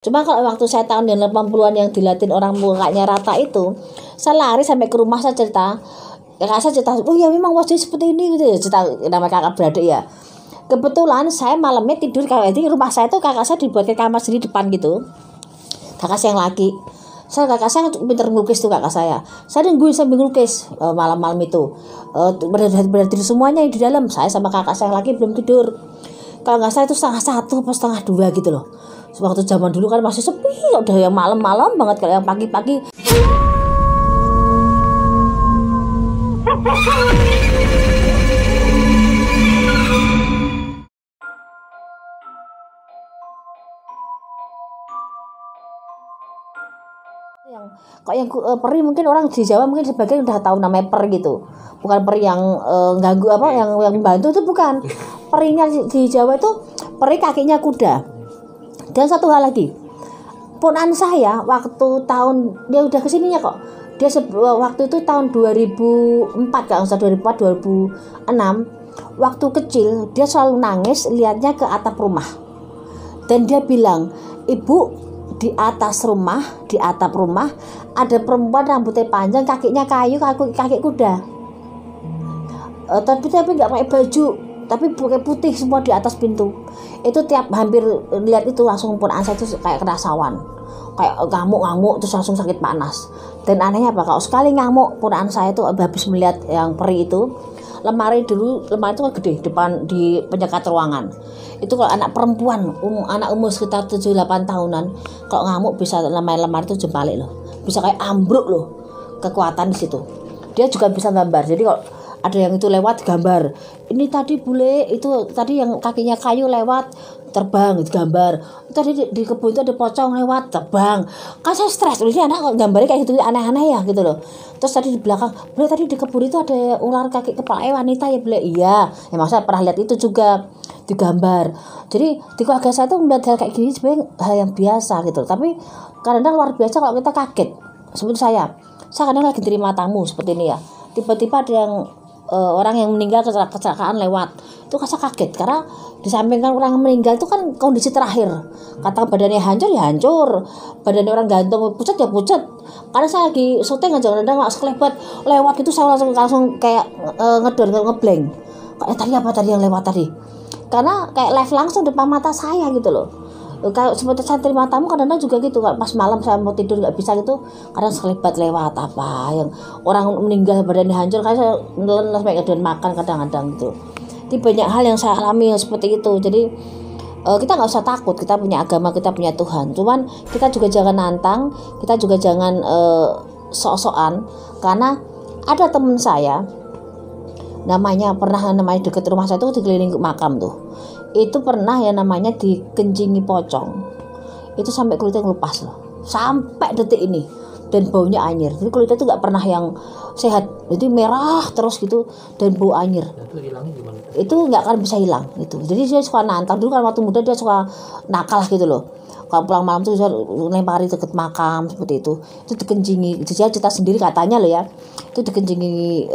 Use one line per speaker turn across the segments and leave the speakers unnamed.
Cuma kalau waktu saya tahun 80-an yang dilatin orang mukanya rata itu, saya lari sampai ke rumah, saya cerita. Kakak saya cerita, oh ya memang wajahnya seperti ini gitu ya, cerita nama kakak beradik ya. Kebetulan saya malamnya tidur, kalau di rumah saya tuh kakak saya dibuatkan kamar sendiri depan gitu. Kakak saya yang laki. Kakak saya pintar ngelukis tuh kakak saya. Saya nungguin sambil ngelukis malam-malam itu. Berdiri semuanya di dalam. Saya sama kakak saya yang laki belum tidur. Kalau nggak salah itu 1:30 atau 1:30 gitu loh. Waktu zaman dulu kan masih sepi, udah yang malam-malam banget, kalau yang pagi-pagi. yang peri mungkin orang di Jawa mungkin sebagian udah tahu namanya peri gitu, bukan peri yang ganggu apa yang membantu, itu bukan. Perinya di Jawa itu peri kakinya kuda. Dan satu hal lagi, ponakan saya waktu tahun dia udah kesininya kok, dia waktu itu tahun 2004 kalau usah 2004 2006, waktu kecil dia selalu nangis lihatnya ke atap rumah, dan dia bilang, ibu, di atas rumah, di atap rumah ada perempuan rambutnya panjang, kakinya kayu, kaki kuda. Tapi nggak pakai baju, tapi pakai putih semua di atas pintu. Itu tiap hampir lihat itu langsung ponakan saya itu kayak kena sawan, kayak ngamuk terus langsung sakit panas. Dan anehnya apa, kalau sekali ngamuk ponakan saya itu habis melihat yang peri itu, lemari itu kan gede depan di penyekat ruangan. Itu kalau anak perempuan, anak umur sekitar 7-8 tahunan, kalau ngamuk bisa lemari itu jempalik loh, bisa kayak ambruk loh, kekuatan di situ. Dia juga bisa gambar, jadi kalau ada yang itu lewat gambar, ini tadi bule, itu tadi yang kakinya kayu lewat terbang, gambar. Tadi di kebun itu ada pocong lewat terbang. Kan saya stres, ini anak gambarnya kayak gitu aneh-aneh ya gitu loh. Terus tadi di belakang, bule tadi di kebun itu ada ular kaki kepala wanita ya bule, iya. Ya maksudnya pernah lihat itu juga digambar. Jadi di keluarga saya tuh melihat hal kayak gini sebenarnya hal yang biasa gitu. Tapi kadang luar biasa kalau kita kaget. Seperti saya kadang lagi terima tamu seperti ini ya, tiba-tiba ada yang orang yang meninggal kecelakaan lewat, itu saya kaget karena di samping kan orang meninggal itu kan kondisi terakhir, kata badannya hancur ya hancur, badannya orang gantung pucat ya pucat. Karena saya lagi syuting aja kadang nggak sekelebat lewat itu, saya langsung kayak ngeblank, kayak tadi yang lewat tadi, karena kayak live langsung depan mata saya gitu loh. Kalau seperti saya terima tamu kadang-kadang juga gitu, pas malam saya mau tidur nggak bisa gitu, kadang sekelebat lewat apa yang orang meninggal badannya hancur, kayak saya nelen sampai kemudian makan kadang-kadang gitu. Jadi banyak hal yang saya alami seperti itu. Jadi kita nggak usah takut, kita punya agama, kita punya Tuhan. Cuman kita juga jangan nantang, kita juga jangan sok-sokan, karena ada teman saya namanya deket rumah saya tuh dikelilingi makam tuh. Itu pernah yang namanya dikencingi pocong, itu sampai kulitnya ngelupas loh, sampai detik ini, dan baunya anyir. Jadi kulitnya itu nggak pernah yang sehat, jadi merah terus gitu dan bau anyir. Itu nggak akan bisa hilang itu. Jadi dia suka nantang, dulu kan waktu muda dia suka nakal gitu loh. Kalau pulang malam tuh bisa lempari deket makam seperti itu dikencingi. Dia cerita sendiri katanya loh ya, itu dikencingi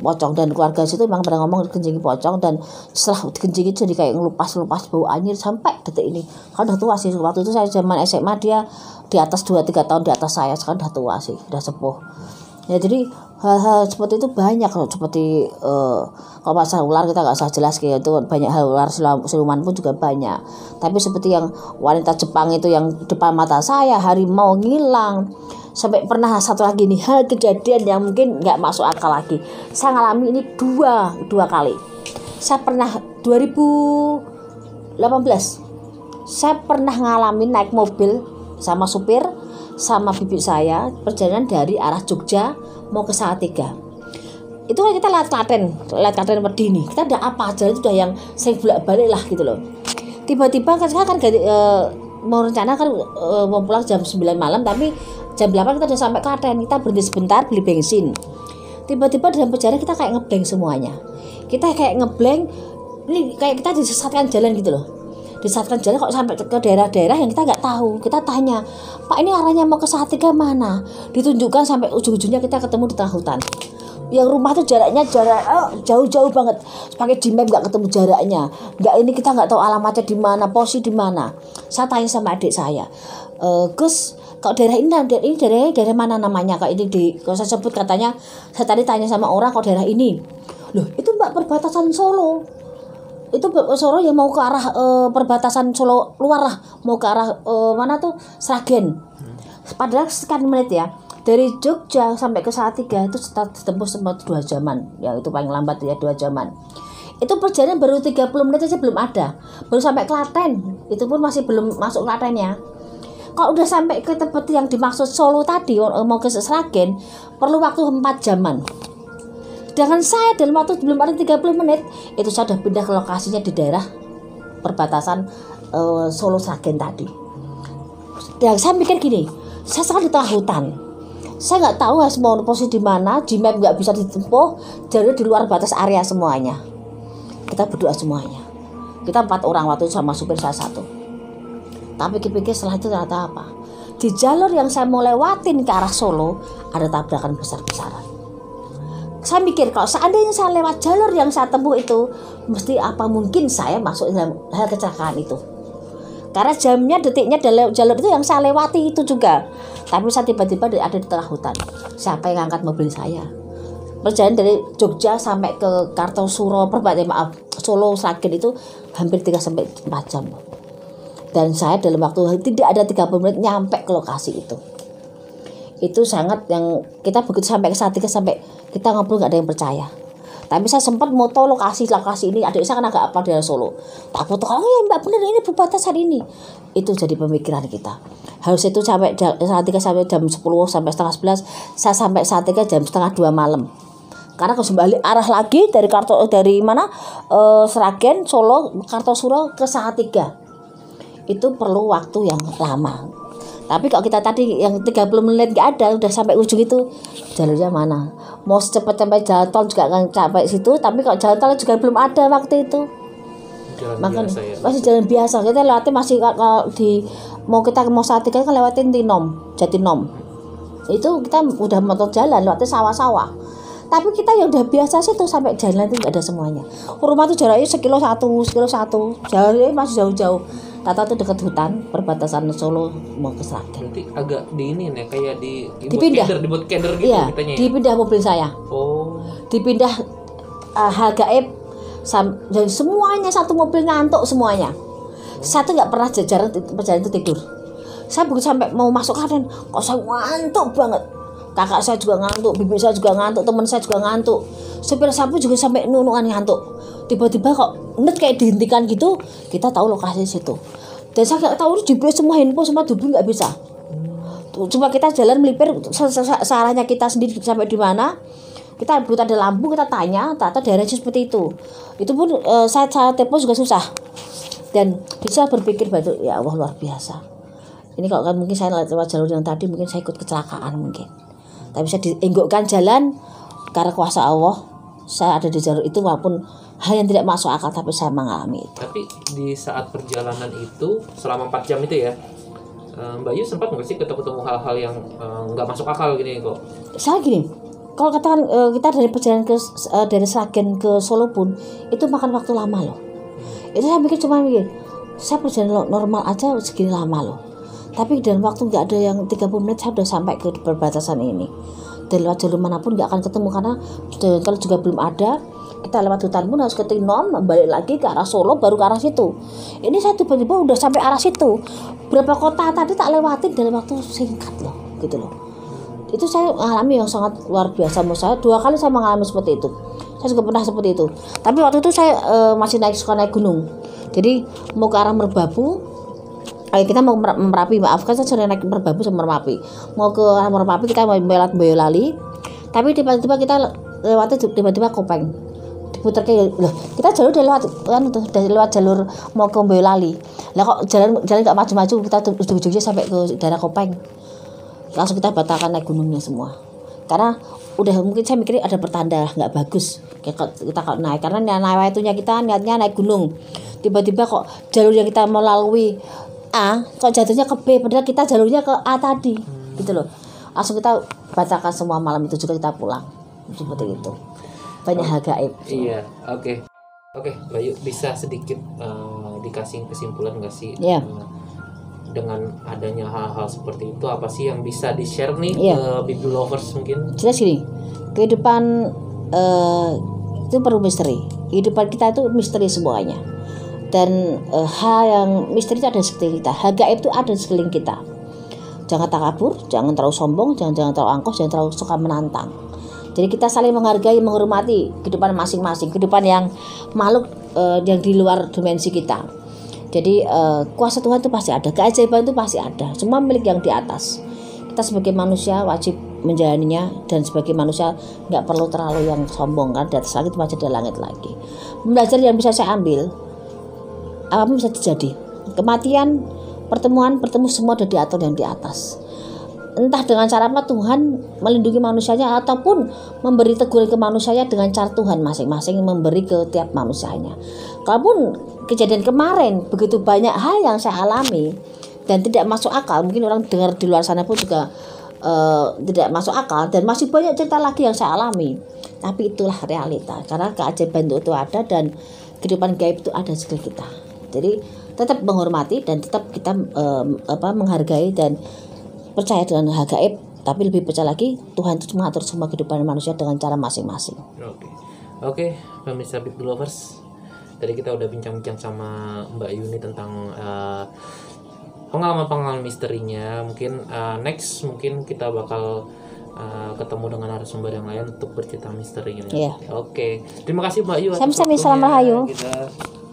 pocong, dan keluarga situ memang pernah ngomong dikencingi pocong, dan setelah dikencingi jadi kayak ngelupas bau anyir sampai detik ini. Kan udah tua sih, waktu itu saya zaman SMA dia di atas 2-3 tahun di atas saya, sekarang udah tua sih, udah sepuh ya. Jadi hal-hal seperti itu banyak loh, seperti kalau masalah ular kita nggak usah jelas kayak itu, banyak hal ular siluman pun juga banyak. Tapi seperti yang wanita Jepang itu yang depan mata saya, harimau ngilang, sampai pernah satu lagi nih hal kejadian yang mungkin nggak masuk akal lagi. Saya ngalami ini dua kali. Saya pernah 2018 saya pernah ngalamin naik mobil sama supir sama bibi saya, perjalanan dari arah Jogja mau ke Salatiga. Itu kan kita lihat Klaten Wedi nih, kita udah apa aja itu udah yang sering bolak-balik lah gitu loh. Tiba-tiba kan saya kan mau rencana kan mau pulang jam 9 malam, tapi jam 8 kita udah sampai Klaten. Kita berhenti sebentar beli bensin. Tiba-tiba dalam perjalanan kita kayak ngeblank semuanya. Kita kayak ngeblank, ini kayak kita disesatkan jalan gitu loh. Disesatkan jalan kok sampai ke daerah-daerah yang kita nggak tahu. Kita tanya, Pak ini arahnya mau ke Salatiga mana? Ditunjukkan sampai ujung-ujungnya kita ketemu di tengah hutan. Yang rumah tuh jarak jauh-jauh banget. Pakai di map nggak ketemu jaraknya. Nggak, ini kita nggak tahu alamatnya di mana, posisi di mana. Saya tanya sama adik saya, Gus, kalau daerah ini daerah mana namanya? Kalau ini kalau saya sebut katanya, saya tadi tanya sama orang kalau daerah ini. Loh, itu Mbak perbatasan Solo. Itu Solo yang mau ke arah perbatasan Solo luar lah, mau ke arah mana tuh Sragen. Padahal sekian menit ya. Dari Jogja sampai ke Salatiga itu tempuh sempat 2 jaman. Ya itu paling lambat ya 2 jaman. Itu perjalanan baru 30 menit aja belum ada. Baru sampai Klaten. Itu pun masih belum masuk Klaten ya. Kalau udah sampai ke tempat yang dimaksud Solo tadi, mau ke Sragen, perlu waktu 4 jaman. Sedangkan saya dalam waktu belum ada 30 menit, itu saya sudah pindah ke lokasinya di daerah perbatasan Solo Sragen tadi. Dan saya mikir gini, saya sangat di tengah hutan. Saya nggak tahu harus mau posisi di mana, Gmap nggak bisa ditempuh, jadi di luar batas area semuanya. Kita berdoa semuanya. Kita 4 orang waktu itu sama supir saya 1. Tapi pikir setelah itu ternyata apa? Di jalur yang saya mau lewatin ke arah Solo ada tabrakan besar-besaran. Saya mikir kalau seandainya saya lewat jalur yang saya tempuh itu, mesti apa mungkin saya masuk dalam hal kecelakaan itu. Karena jamnya, detiknya jalur itu yang saya lewati itu juga. Tapi saya tiba-tiba ada di tengah hutan. Siapa yang ngangkat mobil saya? Perjalanan dari Jogja sampai ke Kartosuro, Solo Sragen itu hampir 3-4 jam. Dan saya dalam waktu tidak ada 30 menit nyampe ke lokasi itu. Itu sangat yang kita begitu sampai ke Salatiga, sampai kita ngobrol nggak ada yang percaya. Tapi saya sempat moto lokasi ini, adik saya kan agak apa dari Solo. Tak foto, oh ya Mbak bener ini perbatasan ini. Itu jadi pemikiran kita. Harus itu sampai Salatiga sampai jam 10 sampai setengah 11. Saya sampai Salatiga jam setengah 2 malam. Karena kalau balik arah lagi dari Sragen, Solo, Kartosuro ke Salatiga. Itu perlu waktu yang lama. Tapi kalau kita tadi yang 30 menit nggak ada, udah sampai ujung itu, jalurnya mana? Mau cepat sampai jalan tol juga akan sampai situ, tapi kalau jalan tol juga belum ada waktu itu. Makan masih jalan biasa. Kita lewatin masih kalau kita mau Salatiga kan lewatin Jatinom. Itu kita udah motor jalan, lewatin sawah-sawah. Tapi kita yang udah biasa sih tuh sampai jalan itu nggak ada semuanya. Rumah tuh jaraknya 1 kilo 1, jaraknya masih jauh-jauh. Tata tuh dekat hutan perbatasan Solo mau ke Sragen.
Berarti agak di ini nih, kayak dibuat keder gitu
iya,
kitanya.
Dipindah mobil saya.
Oh.
Dipindah hal gaib dan semuanya satu mobil ngantuk semuanya. Satu nggak pernah perjalanan itu tidur. Saya begitu sampai mau masuk Klaten, kok saya ngantuk banget. Kakak saya juga ngantuk, bibi saya juga ngantuk, teman saya juga ngantuk. Supir sapu juga sampai nunukan ngantuk. Tiba-tiba kok kayak dihentikan gitu, kita tahu lokasi situ. Dan saya nggak tahu GPS semua handphone semua dubur nggak bisa. Cuma kita jalan melipir, salahnya kita sendiri sampai di mana. Kita butuh ada lampu, kita tanya, ternyata daerahnya seperti itu. Itu pun saya telepon juga susah. Dan bisa berpikir batu, ya Allah luar biasa. Ini kalau kan mungkin saya lewat jalur yang tadi, mungkin saya ikut kecelakaan mungkin. Tapi saya dienggokkan jalan karena kuasa Allah. Saya ada di jalur itu walaupun hal yang tidak masuk akal, tapi saya mengalami itu.
Tapi di saat perjalanan itu selama 4 jam itu ya, Mbak Yu sempat nggak sih ketemu hal-hal yang nggak masuk akal gini kok?
Saya gini, kalau katakan kita dari perjalanan dari Sragen ke Solo pun itu makan waktu lama loh. Itu saya cuma mikir, saya perjalanan normal aja segini lama loh. Tapi dalam waktu nggak ada yang 30 menit saya udah sampai ke perbatasan ini. Dan lewat jalur manapun nggak akan ketemu karena kalau juga belum ada. Kita lewat hutan pun harus ke Tinom, balik lagi ke arah Solo, baru ke arah situ. Ini saya tiba-tiba udah sampai arah situ. Berapa kota tadi tak lewatin dalam waktu singkat loh, gitu loh. Itu saya alami yang sangat luar biasa menurut saya. 2 kali saya mengalami seperti itu. Saya juga pernah seperti itu. Tapi waktu itu saya masih suka naik gunung. Jadi mau ke arah Merbabu. Kita mau Merapi, maafkan saya sering naik Merbabu sama Merapi. Mau ke arah Merapi kita mau lewat Boyolali. Tapi tiba-tiba kita lewati tiba-tiba Kopeng. Diputar kayak loh, kita jalur udah lewat jalur mau ke Boyolali. Lah kok jalan nggak maju-maju, kita ujung-ujungnya sampai ke daerah Kopeng. Langsung kita batalkan naik gunungnya semua. Karena udah mungkin saya mikir ada pertanda nggak bagus kita kalau naik, karena kita niatnya naik gunung. Tiba-tiba kok jalur yang kita melalui A kok jatuhnya ke B, padahal kita jalurnya ke A tadi, gitu loh. Langsung kita batalkan semua, malam itu juga kita pulang seperti itu. Banyak hal gaib.
Iya, oke, Mbak Yu bisa sedikit dikasih kesimpulan nggak sih?
Yeah.
dengan adanya hal-hal seperti itu, apa sih yang bisa di-share nih
Iya.
ke Bible lovers mungkin?
Jelas gini, kehidupan itu perlu misteri. Kehidupan kita itu misteri semuanya. Dan hal yang misteri itu ada di sekeliling kita. Hal gaib itu ada di sekeliling kita. Jangan takabur, jangan terlalu sombong, jangan terlalu angkuh, jangan terlalu suka menantang. Jadi kita saling menghargai, menghormati kehidupan masing-masing, kehidupan yang makhluk yang di luar dimensi kita. Jadi kuasa Tuhan itu pasti ada, keajaiban itu pasti ada. Semua milik yang di atas. Kita sebagai manusia wajib menjalaninya, dan sebagai manusia nggak perlu terlalu yang sombong, kan di atas langit masih ada langit lagi. Belajar yang bisa saya ambil, apapun bisa terjadi. Kematian, bertemu semua ada diatur yang di atas. Entah dengan cara apa Tuhan melindungi manusianya, ataupun memberi teguran ke manusianya dengan cara Tuhan masing-masing memberi ke tiap manusianya. Kalaupun kejadian kemarin begitu banyak hal yang saya alami dan tidak masuk akal, mungkin orang dengar di luar sana pun juga tidak masuk akal, dan masih banyak cerita lagi yang saya alami. Tapi itulah realita, karena keajaiban itu ada dan kehidupan gaib itu ada di sekitar kita. Jadi tetap menghormati dan tetap kita menghargai dan percaya dengan hal gaib, tapi lebih percaya lagi Tuhan itu mengatur semua kehidupan manusia dengan cara masing-masing.
Oke, pemirsa Bible lovers, tadi kita udah bincang-bincang sama Mbak Yuni tentang pengalaman-pengalaman misterinya. Mungkin next mungkin kita bakal ketemu dengan narasumber yang lain untuk bercerita misterinya.
Iya.
Oke, terima kasih Mbak Yu.
Sami-sami, salam rahayu.
Kita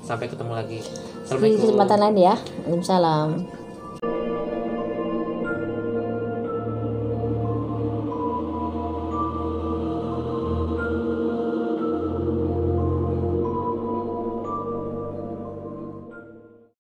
sampai ketemu lagi.
Di
Assalamualaikum.
kesempatan lain ya. Waalaikumsalam.